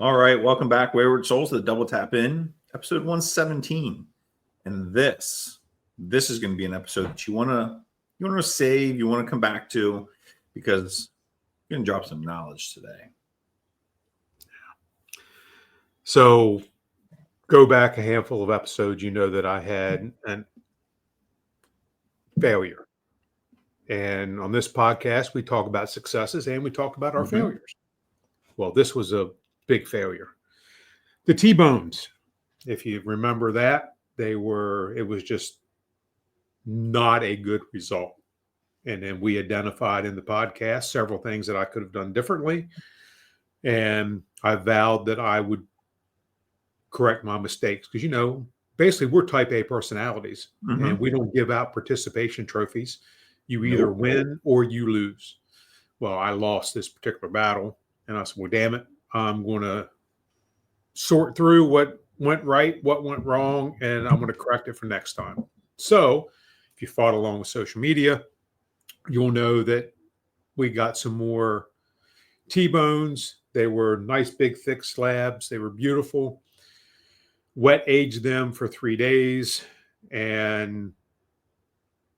All right, welcome back, Wayward Souls, to the Double Tap In, episode 117. And this is going to be an episode that you want to save, you want to come back to, because you're going to drop some knowledge today. So, go back a handful of episodes, you know that I had a failure. And on this podcast, we talk about successes and we talk about our failures. Well, this was a big failure. The T-bones, if you remember that, it was just not a good result. And then we identified in the podcast several things that I could have done differently. And I vowed that I would correct my mistakes because, basically we're type A personalities and we don't give out participation trophies. You either win or you lose. Well, I lost this particular battle and I said, well, damn it. I'm going to sort through what went right, what went wrong, and I'm going to correct it for next time. So if you followed along with social media, you'll know that we got some more T-bones. They were nice, big, thick slabs. They were beautiful. Wet aged them for 3 days and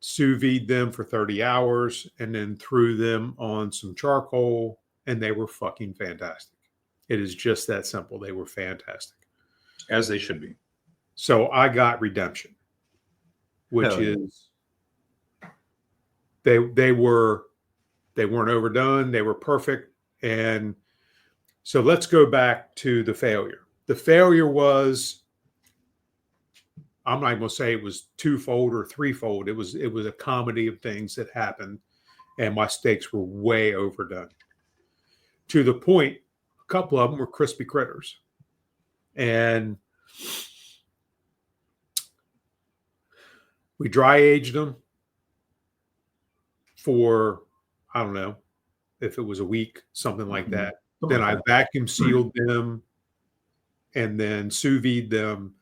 sous vide them for 30 hours and then threw them on some charcoal, and they were fucking fantastic. It is just that simple. They were fantastic. As they should be. So I got redemption, which is they weren't overdone. They were perfect. And so let's go back to the failure. The failure was, I'm not going to say it was twofold or threefold. It was a comedy of things that happened, and my steaks were way overdone. To the point, a couple of them were crispy critters. And we dry aged them for, I don't know, if it was a week, something like that. Then I vacuum sealed them and then sous vide them.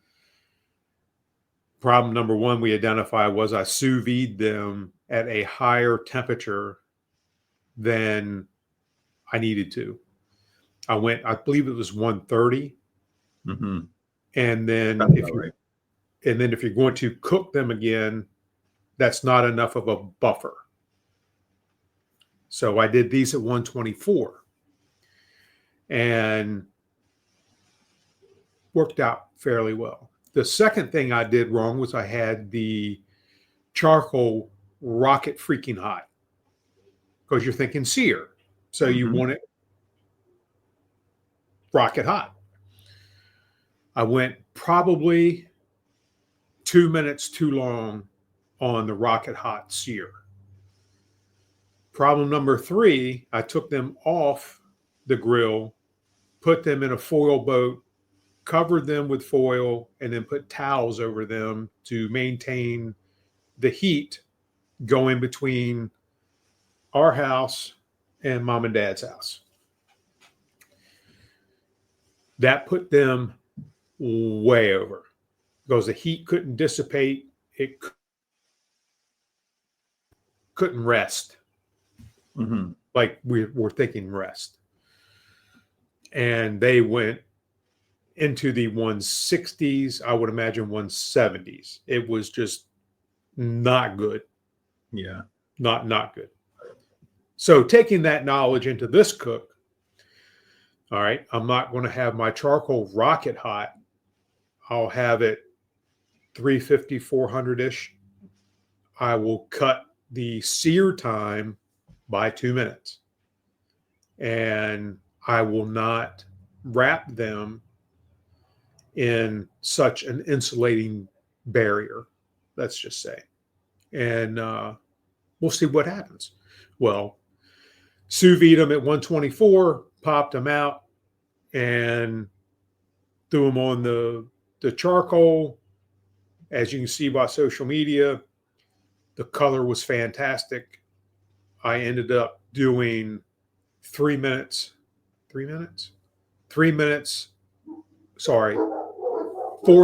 Problem number one we identified was I sous vide them at a higher temperature than I needed to. I believe it was 130. And then if you're going to cook them again, that's not enough of a buffer. So I did these at 124 and worked out fairly well. The second thing I did wrong was I had the charcoal rocket freaking hot, because you're thinking sear. So you want it rocket hot. I went probably 2 minutes too long on the rocket hot sear. Problem number three, I took them off the grill, put them in a foil boat, covered them with foil, and then put towels over them to maintain the heat going between our house and mom and dad's house. That put them way over because the heat couldn't dissipate. It couldn't rest. Like we're thinking rest. And they went into the 160s, I would imagine 170s. It was just not good. Yeah. Not good. So taking that knowledge into this cook, all right, I'm not going to have my charcoal rocket hot. I'll have it 350, 400-ish. I will cut the sear time by 2 minutes. And I will not wrap them in such an insulating barrier, let's just say. And we'll see what happens. Well, sous vide them at 124, popped them out, and threw them on the charcoal. As you can see by social media, the color was fantastic. I ended up doing 3 minutes. 4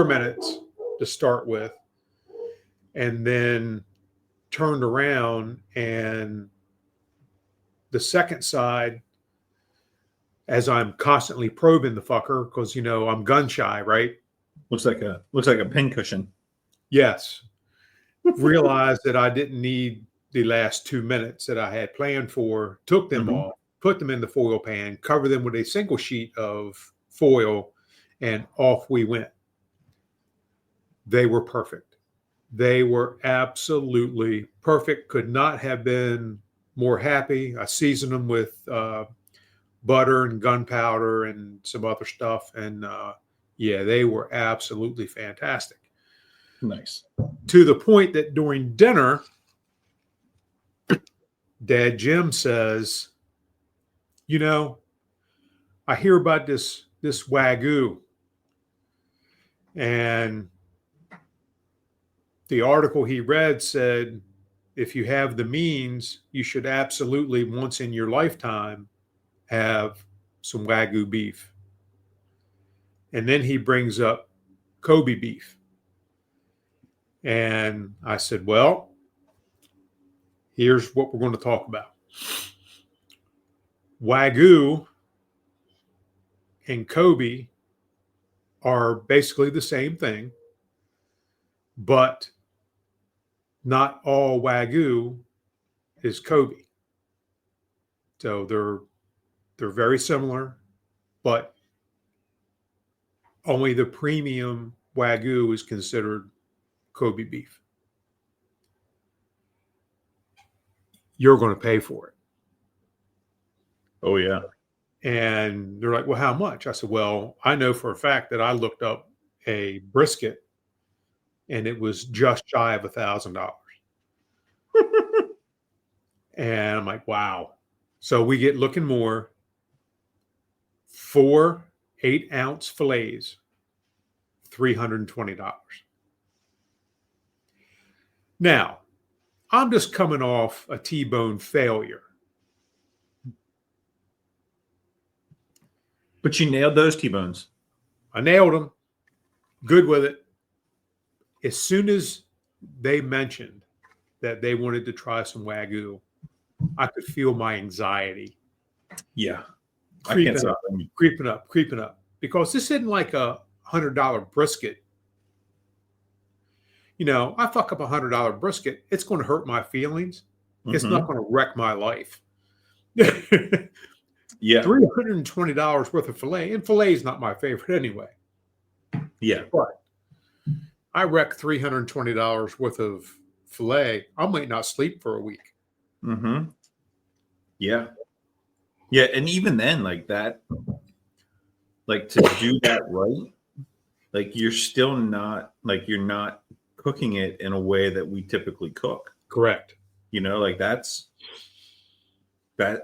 minutes to start with, and then turned around, and the second side as I'm constantly probing the fucker because I'm gun shy, right? Looks like a pincushion. Yes. Realized that I didn't need the last 2 minutes that I had planned for, took them Mhm. off, put them in the foil pan, cover them with a single sheet of foil, and off we went. They were perfect. They were absolutely perfect. Could not have been more happy. I seasoned them with butter and gunpowder and some other stuff. And yeah, they were absolutely fantastic. Nice. To the point that during dinner, Dad Jim says, I hear about this Wagyu. And the article he read said, if you have the means, you should absolutely once in your lifetime have some Wagyu beef. And then he brings up Kobe beef. And I said, well, here's what we're going to talk about. Wagyu and Kobe are basically the same thing, but not all Wagyu is Kobe. So they're very similar, but only the premium Wagyu is considered Kobe beef. You're going to pay for it. Oh yeah. And they're like, well, how much? I said, well, I know for a fact that I looked up a brisket and it was just shy of $1,000. And I'm like, wow. So we get looking more. 4 8-ounce fillets, $320. Now, I'm just coming off a T-bone failure. But you nailed those T-bones. I nailed them. Good with it. As soon as they mentioned that they wanted to try some Wagyu, I could feel my anxiety Yeah. creeping up. Because this isn't like a $100 brisket. I fuck up a $100 brisket, it's going to hurt my feelings. It's not going to wreck my life. Yeah. $320 worth of filet, and filet is not my favorite anyway. Yeah. But I wreck $320 worth of filet, I might not sleep for a week. Mm-hmm. Yeah. Yeah. And even then, like that, like to do that right, like you're still not like you're not cooking it in a way that we typically cook. Correct. Like that's that.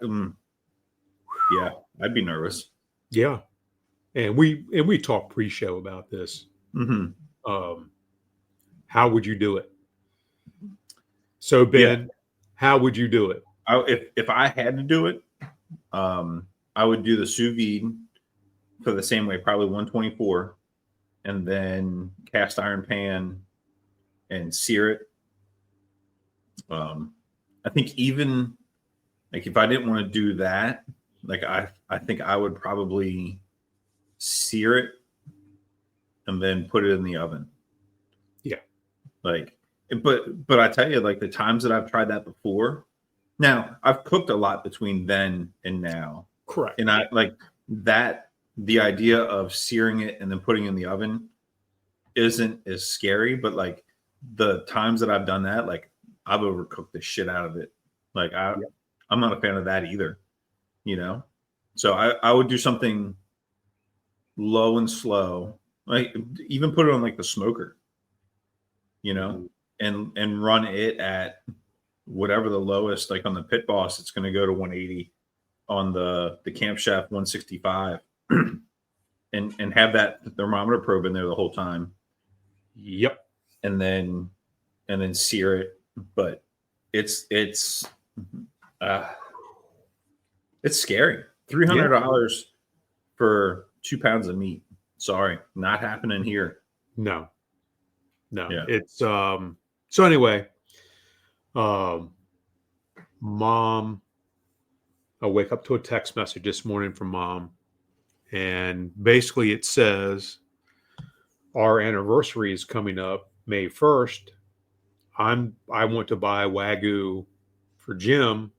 Yeah, I'd be nervous. Yeah. And we talked pre-show about this. Mm-hmm. How would you do it? So Ben, how would you do it? If I had to do it, I would do the sous vide for the same way, probably 124, and then cast iron pan and sear it. I think even like if I didn't want to do that, like I think I would probably sear it and then put it in the oven. Yeah. But I tell you, like the times that I've tried that before, now I've cooked a lot between then and now. Correct. And I like that the idea of searing it and then putting it in the oven isn't as scary, but like the times that I've done that, like I've overcooked the shit out of it. Like I'm not a fan of that either, So I would do something low and slow, like even put it on like the smoker, and run it at whatever the lowest, like on the Pit Boss, it's going to go to 180, on the Camp Chef 165, and have that thermometer probe in there the whole time. Yep. And then sear it. But it's scary. $300 for 2 pounds of meat. Sorry, not happening here. No. Yeah. It's so anyway, Mom I wake up to a text message this morning from Mom, and basically it says our anniversary is coming up May 1st. I want to buy Wagyu for Jim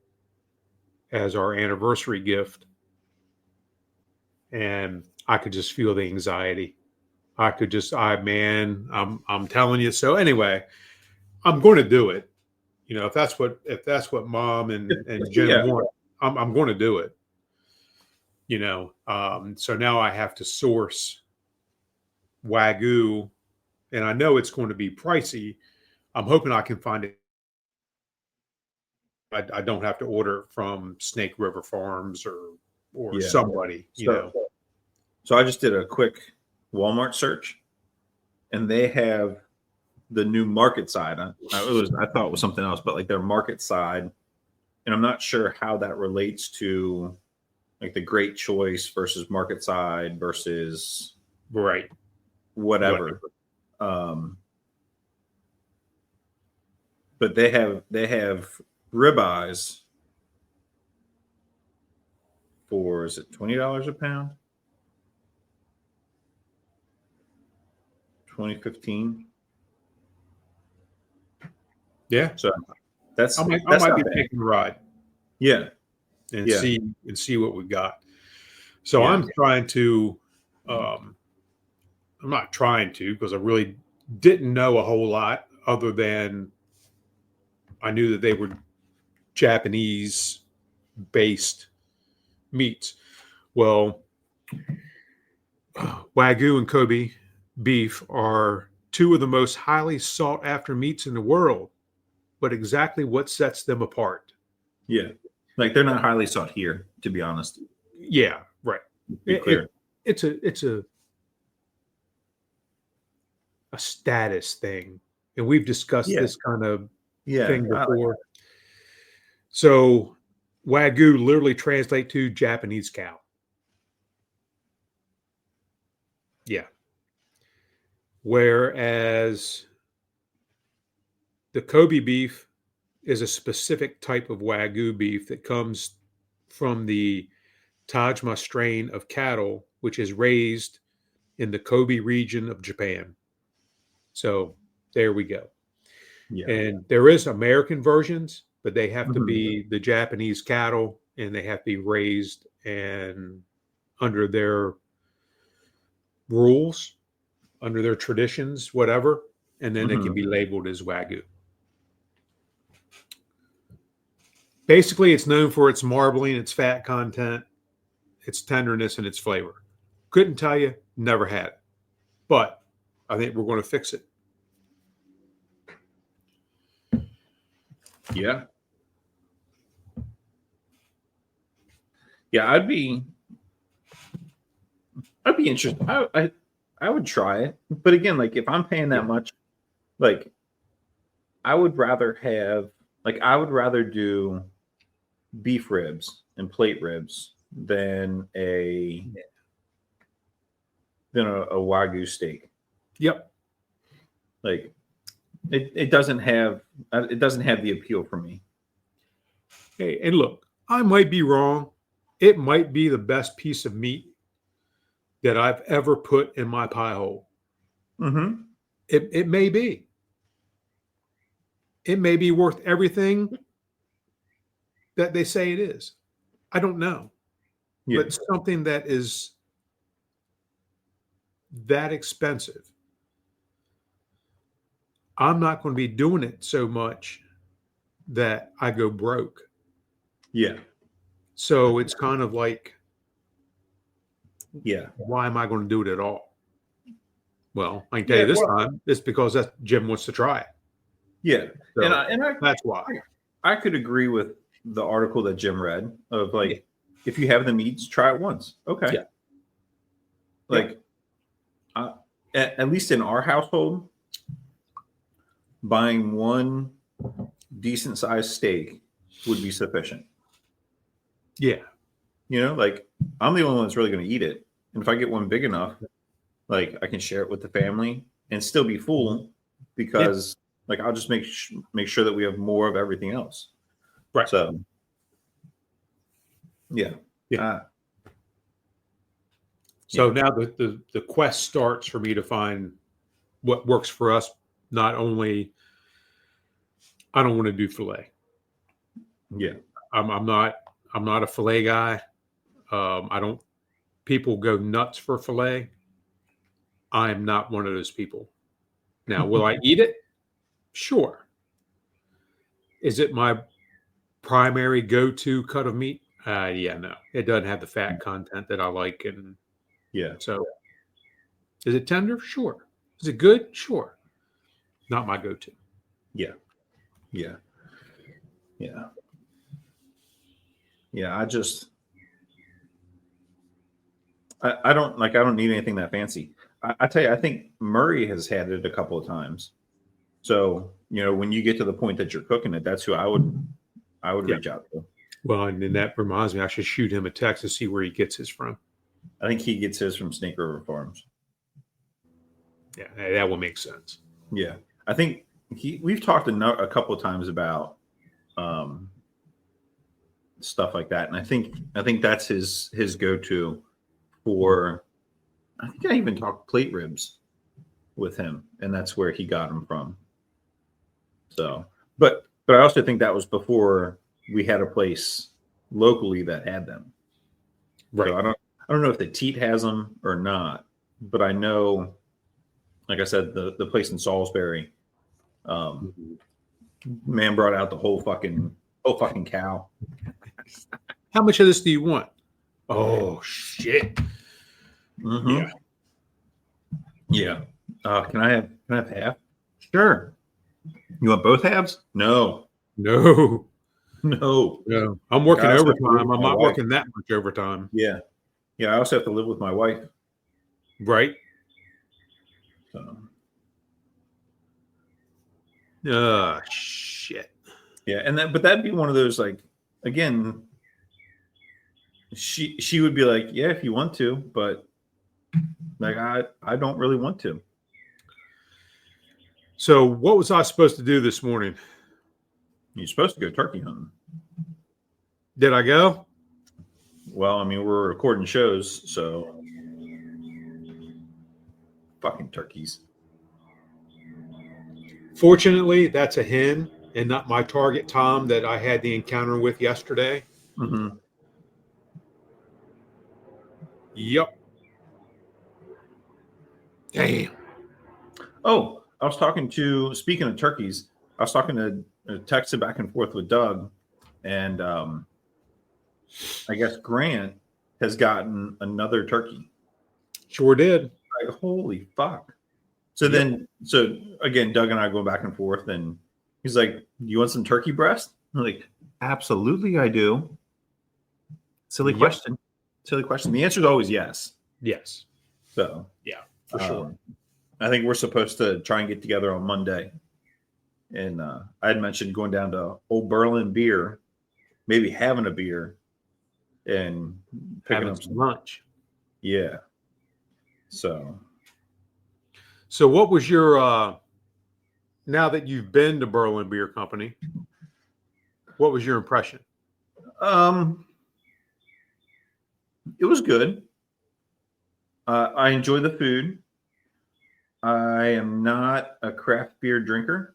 as our anniversary gift. And I could just feel the anxiety. I'm telling you. So anyway, I'm going to do it. You know, if that's what Mom and Jim want, I'm going to do it. You know, so now I have to source Wagyu, and I know it's going to be pricey. I'm hoping I can find it. I don't have to order from Snake River Farms or somebody, you know. So I just did a quick Walmart search, and they have the new market side. I thought it was something else, but like their market side, and I'm not sure how that relates to like the Great Choice versus market side versus whatever. But they have ribeyes for, is it $20 a pound? 2015. Yeah. So I might be taking a ride. Yeah. And see what we got. So I'm not trying to, because I really didn't know a whole lot other than I knew that they were Japanese based meats. Well, Wagyu and Kobe beef are two of the most highly sought after meats in the world, but exactly what sets them apart? Yeah. Like they're not highly sought here, to be honest. Yeah, right. It's a status thing, and we've discussed this kind of thing before. So Wagyu literally translate to Japanese cow. Yeah. Whereas the Kobe beef is a specific type of Wagyu beef that comes from the Tajima strain of cattle, which is raised in the Kobe region of Japan. So there we go. Yeah. And there is American versions, but they have to be the Japanese cattle, and they have to be raised and under their rules, under their traditions, whatever, and then they can be labeled as Wagyu. Basically, it's known for its marbling, its fat content, its tenderness, and its flavor. Couldn't tell you, never had it. But I think we're going to fix it. Yeah. Yeah, I'd be interested. I would try it. But again, like if I'm paying that much, like I would rather do beef ribs and plate ribs than a Wagyu steak. Yep. Like it doesn't have the appeal for me. Hey, and look, I might be wrong. It might be the best piece of meat that I've ever put in my pie hole. Mm-hmm. It may be. It may be worth everything that they say it is. I don't know. Yeah. But something that is that expensive, I'm not going to be doing it so much that I go broke. Yeah. So it's kind of like, yeah, why am I going to do it at all? Well, I can tell you this time, it's because Jim wants to try it. Yeah. So and that's why. I could agree with the article that Jim read of like, if you have the meats, try it once. Okay. Yeah. Like, at least in our household, buying one decent sized steak would be sufficient. Yeah. You know, like I'm the only one that's really going to eat it. And if I get one big enough, like I can share it with the family and still be full because like I'll just make sure that we have more of everything else. Right. So Yeah. Yeah. So now the quest starts for me to find what works for us. Not only I don't want to do filet. Yeah. I'm not a filet guy. I don't. People go nuts for filet. I am not one of those people. Now, will I eat it? Sure. Is it my primary go-to cut of meat? Yeah, no. It doesn't have the fat content that I like, and Yeah. so is it tender? Sure. Is it good? Sure. Not my go-to. Yeah. Yeah. Yeah. Yeah. I don't need anything that fancy. I tell you, I think Murray has had it a couple of times. So, when you get to the point that you're cooking it, that's who I would Yeah. reach out to. Well, and then that reminds me, I should shoot him a text to see where he gets his from. I think he gets his from Snake River Farms. Yeah, that will make sense. Yeah. I think we've talked a couple of times about stuff like that. And I think that's his go-to for, I think I even talked plate ribs with him, and that's where he got them from. So, but I also think that was before we had a place locally that had them. Right. So I don't know if the Teat has them or not, but I know, like I said, the place in Salisbury, man brought out the whole fucking cow. How much of this do you want? Oh shit. Mm-hmm. Yeah. Can I have half? Sure. You want both halves? No. No. I'm working overtime. I'm not working that much overtime. Yeah. I also have to live with my wife. Right. So. Shit. Yeah, but that'd be one of those, like, again, she would be like, yeah, if you want to, but like I don't really want to. So what was I supposed to do this morning? You're supposed to go turkey hunting. Did I go? Well, I mean, we're recording shows, so fucking turkeys. Fortunately, that's a hen and not my target Tom that I had the encounter with yesterday. Mm-hmm. Yep. Damn. Oh, speaking of turkeys, I was talking to texting back and forth with Doug, and I guess Grant has gotten another turkey. Sure did. Like, holy fuck. So again, Doug and I go back and forth, and he's like, you want some turkey breast? I'm like, absolutely I do. Silly question. The answer is always yes. Yes. So yeah, for sure. I think we're supposed to try and get together on Monday. And I had mentioned going down to Old Berlin Beer, maybe having a beer and picking up some lunch. Yeah. So what was your now that you've been to Berlin Beer Company, what was your impression? It was good. I enjoy the food. I am not a craft beer drinker.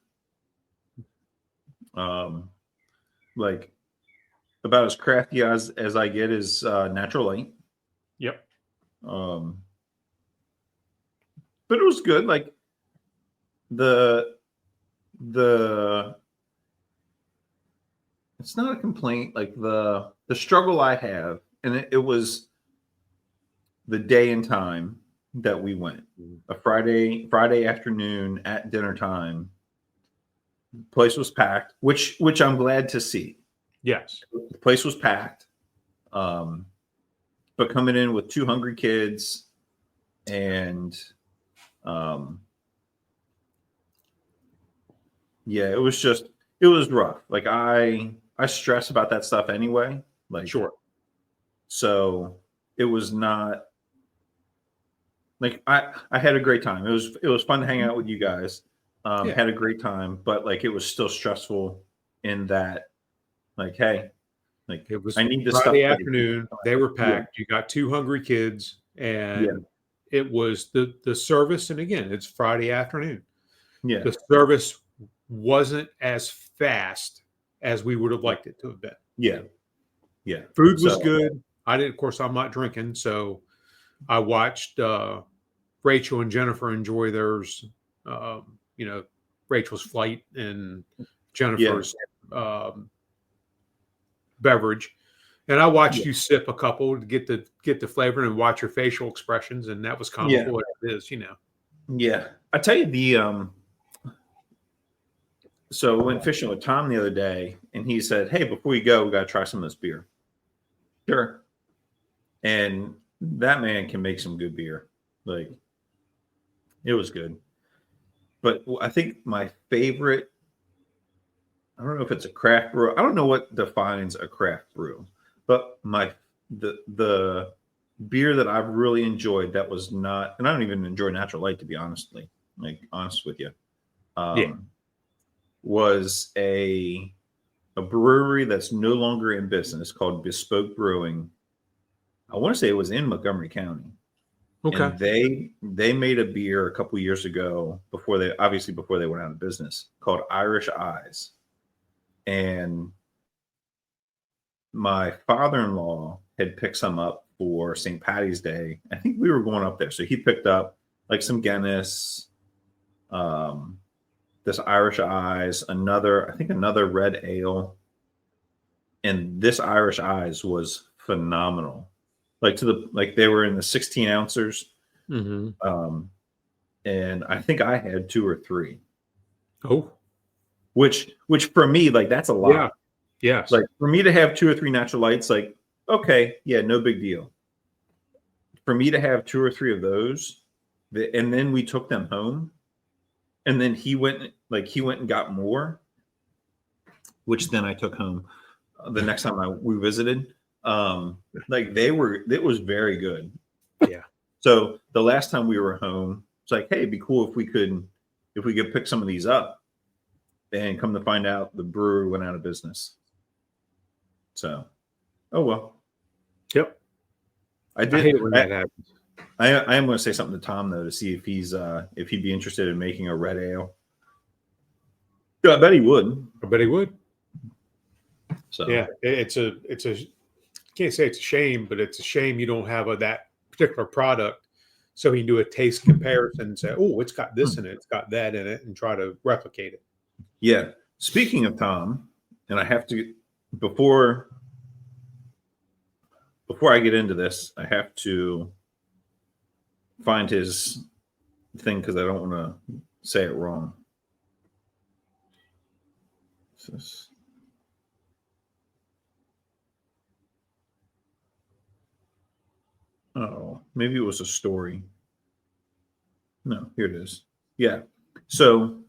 Like about as crafty as I get is Natural Light. Yep. But it was good. Like the it's not a complaint. Like the struggle I have, and it was the day and time that we went. A Friday afternoon at dinner time. The place was packed, which I'm glad to see. Yes. The place was packed. But coming in with two hungry kids and it was rough. Like I stress about that stuff anyway. Like sure. So it was not like I had a great time. It was fun to hang out with you guys. Had a great time, but like it was still stressful in that, like, hey, Like It was I need the Friday stuff. afternoon. They were packed. You got two hungry kids, and it was the service. And again, it's Friday afternoon. Yeah. The service wasn't as fast as we would have liked it to have been. Yeah. Yeah. Food was good. I didn't, of course, I'm not drinking, so I watched Rachel and Jennifer enjoy theirs. Rachel's flight and Jennifer's beverage, and I watched you sip a couple to get the flavor and watch your facial expressions, and that was comical. What it is, Yeah, I tell you so I went fishing with Tom the other day, and he said, "Hey, before you go, we got to try some of this beer." Sure. And that man can make some good beer. Like, it was good. But I think my favorite, I don't know if it's a craft brew. I don't know what defines a craft brew, but the beer that I've really enjoyed that was not, and I don't even enjoy Natural Light, to be honest with you. Was a brewery that's no longer in business called Bespoke Brewing. I want to say it was in Montgomery County. Okay. And they made a beer a couple years ago before they went out of business, called Irish Eyes. And my father-in-law had picked some up for St. Patty's Day. I think we were going up there. So he picked up like some Guinness, this Irish Eyes, another red ale. And this Irish Eyes was phenomenal. Like they were in the 16 ounces. Mm-hmm. And I think I had 2 or 3. Oh, which for me, like, that's a lot. Yeah. Yes. Like, for me to have 2 or 3 Natural Lights, like, okay, yeah, no big deal. For me to have 2 or 3 of those, and then we took them home, and then he went and got more, which then I took home the next time we visited. It was very good. Yeah. So the last time we were home, it's like, hey, it'd be cool if we could pick some of these up. And come to find out, the brewery went out of business. So, oh well. Yep. I hate it when that happens. I am going to say something to Tom though, to see if he'd be interested in making a red ale. Yeah, I bet he would. So yeah, it's a can't say it's a shame, but it's a shame you don't have that particular product, so you can do a taste comparison and say, oh, it's got this in it, it's got that in it, and try to replicate it. Yeah. Speaking of Tom, and I have to, before I get into this, I have to find his thing because I don't want to say it wrong. Oh, maybe it was a story. No, here it is. Yeah. So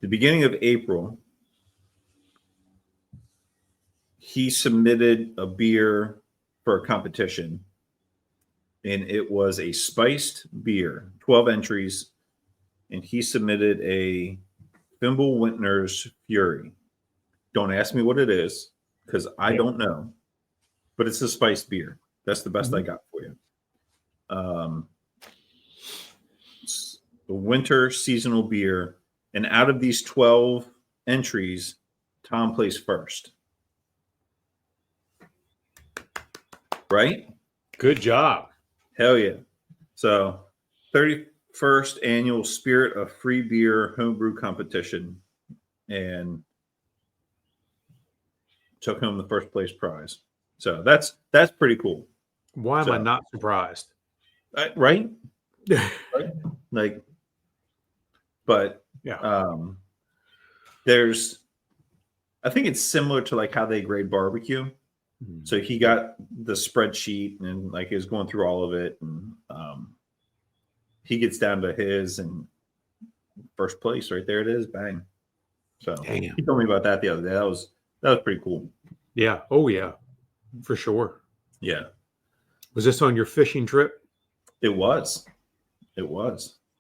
the beginning of April, he submitted a beer for a competition, and it was a spiced beer, 12 entries, and he submitted a Thimble Wintner's Fury. Don't ask me what it is, because I don't know, but it's a spiced beer. That's the best I got for you. It's the winter seasonal beer. And out of these 12 entries, Tom placed first. Right? Good job. Hell yeah. So 31st annual Spirit of Free Beer homebrew competition. And took home the first place prize. So that's pretty cool. Why am I not surprised? Right? Right? Like, but yeah. I think it's similar to like how they grade barbecue. Mm-hmm. So he got the spreadsheet and like is going through all of it, and he gets down to his and first place right there. It is, bang. So he told me about that the other day. That was pretty cool. Yeah. Oh yeah, for sure. Yeah. Was this on your fishing trip? It was.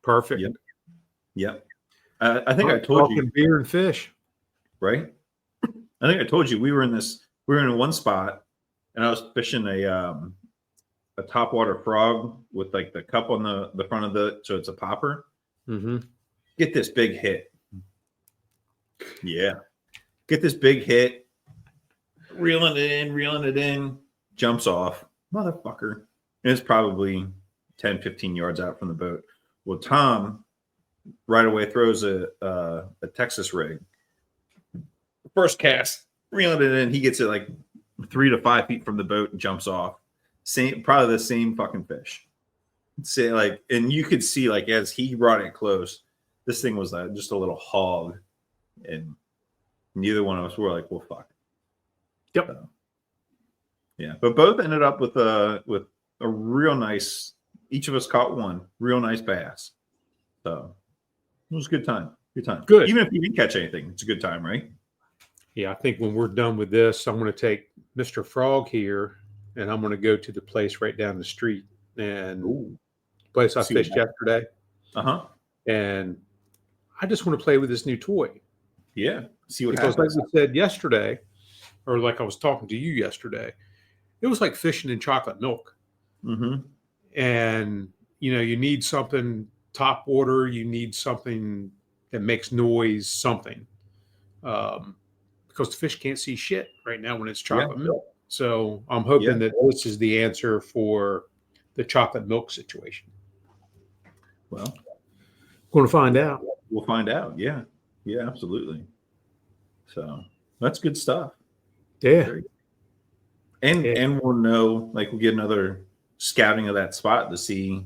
Perfect. Yep. I think I told you beer and fish. Right? I think I told you we were in this we were in one spot, and I was fishing a topwater frog with like the cup on the front of so it's a popper. Mm-hmm. Get this big hit. Yeah. Get this big hit. Reeling it in, jumps off. Motherfucker. And it's probably 10, 15 yards out from the boat. Well, Tom right away throws a Texas rig. First cast, reeling it in. He gets it like 3 to 5 feet from the boat and jumps off. Probably the same fucking fish. Say like, and you could see like as he brought it close, this thing was just a little hog, and neither one of us were like, well, fuck. Yep. So, yeah, but both ended up with a real nice. Each of us caught one real nice bass. So it was a good time. Good time. Good. Even if you didn't catch anything, it's a good time, right? Yeah, I think when we're done with this, I'm going to take Mr. Frog here, and I'm going to go to the place right down the street, and place I fished yesterday. And I just want to play with this new toy. Yeah. See what because happens. like we said yesterday, or like I was talking to you yesterday, it was like fishing in chocolate milk. Mm-hmm. And, you need something top water. You need something that makes noise, something. Because the fish can't see shit right now when it's chocolate milk. So I'm hoping that this is the answer for the chocolate milk situation. Well, going to find out. We'll find out. Yeah. Yeah, absolutely. So that's good stuff. Yeah. And we'll know, like we'll get another scouting of that spot to see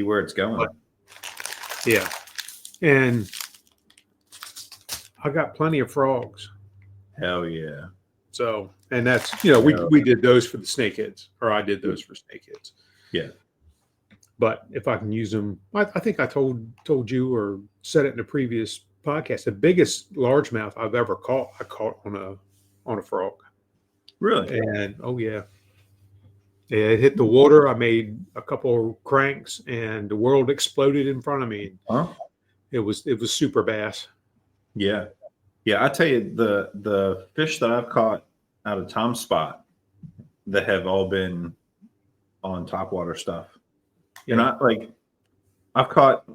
where it's going. Yeah. And I got plenty of frogs. Hell yeah. So, and that's, we did those for the snakeheads, or I did those for snakeheads. Yeah. But if I can use them, I think I told you or said it in a previous podcast, the biggest largemouth I've ever caught, I caught on a frog. Really? And it hit the water. I made a couple of cranks, and the world exploded in front of me. Huh? It was super bass. Yeah. Yeah, I tell you, the fish that I've caught out of Tom's spot that have all been on topwater stuff. Yeah. And I've caught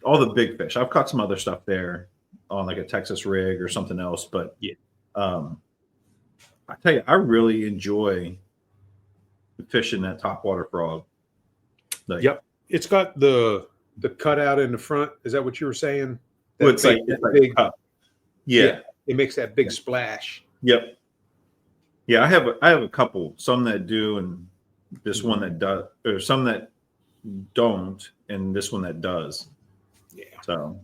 all the big fish. I've caught some other stuff there on like a Texas rig or something else. But I tell you, I really enjoy fishing that topwater frog. Yep. It's got the cutout in the front. Is that what you were saying? It's like big. Yeah. It makes that big splash. Yep. Yeah, I have a couple, some that do, and this one that does, or some that don't, and this one that does. Yeah. So.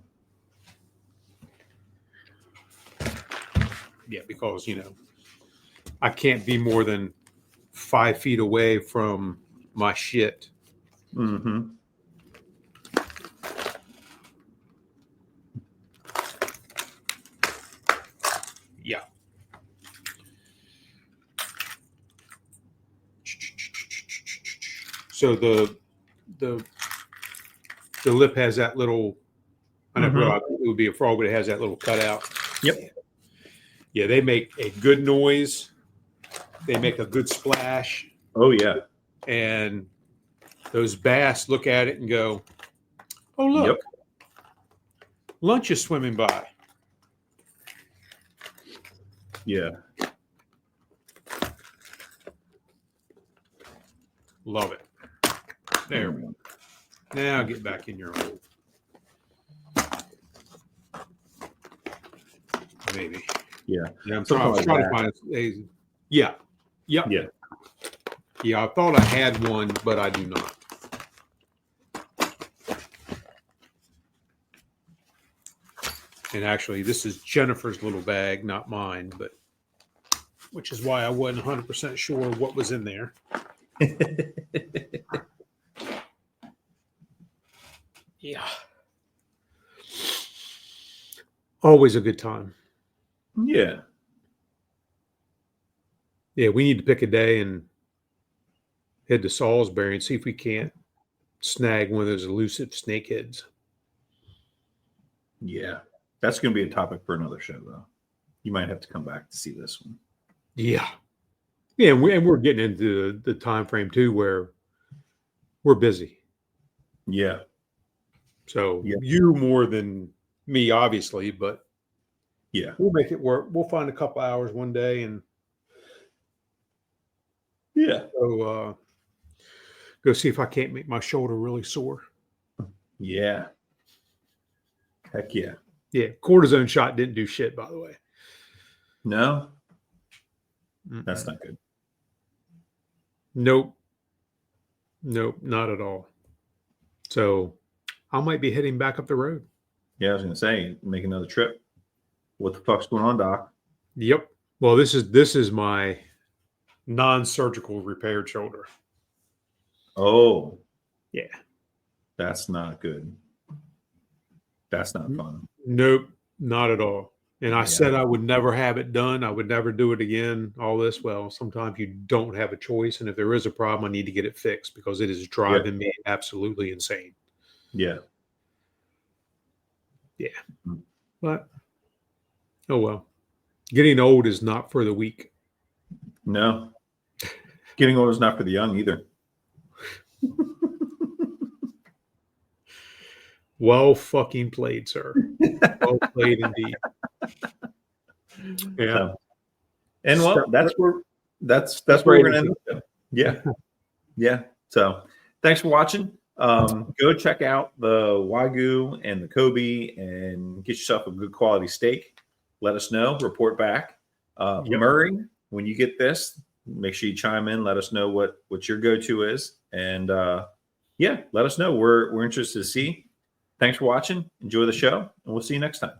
Yeah, because I can't be more than 5 feet away from my shit. Mm-hmm. Yeah. So the lip has that little. I never realized it would be a frog, but it has that little cutout. Yep. Yeah, they make a good noise. They make a good splash. Oh yeah. And those bass look at it and go, "Oh look, lunch is swimming by." Yeah. Love it. There we go. Now get back in your hole. Maybe. Yeah. I'm trying to find a. Yeah. Yep. Yeah. Yeah. I thought I had one, but I do not. And actually, this is Jennifer's little bag, not mine, but which is why I wasn't 100% sure what was in there. Yeah. Always a good time. Yeah. Yeah, we need to pick a day and head to Salisbury and see if we can't snag one of those elusive snakeheads. Yeah. That's going to be a topic for another show, though. You might have to come back to see this one. Yeah. Yeah, and we're getting into the time frame too where we're busy. Yeah. So Yeah. you more than me, obviously, but Yeah. we'll make it work. We'll find a couple hours one day and Yeah. go see if I can't make my shoulder really sore. Yeah. Heck yeah. Yeah, cortisone shot didn't do shit, by the way. No, that's Mm-mm. not good. Nope, not at all. So I might be heading back up the road. Yeah, I was gonna say, make another trip. What the fuck's going on, Doc? Yep. Well, this is my non-surgical repaired shoulder. Oh, Yeah. that's not good. That's not fun. Nope, not at all. And I Yeah. said I would never have it done. I would never do it again. All this. Well, sometimes you don't have a choice. And if there is a problem, I need to get it fixed because it is driving me absolutely insane. Yeah. Yeah. But, oh well. Getting old is not for the weak. No. Getting old is not for the young either. Well fucking played, sir. Well played indeed. Yeah. So, and well, that's where we're gonna end up. Yeah. Yeah. So thanks for watching. Go check out the Wagyu and the Kobe and get yourself a good quality steak. Let us know, report back. Murray, when you get this, make sure you chime in, let us know what your go-to is. And yeah, let us know. We're interested to see. Thanks for watching. Enjoy the show, and we'll see you next time.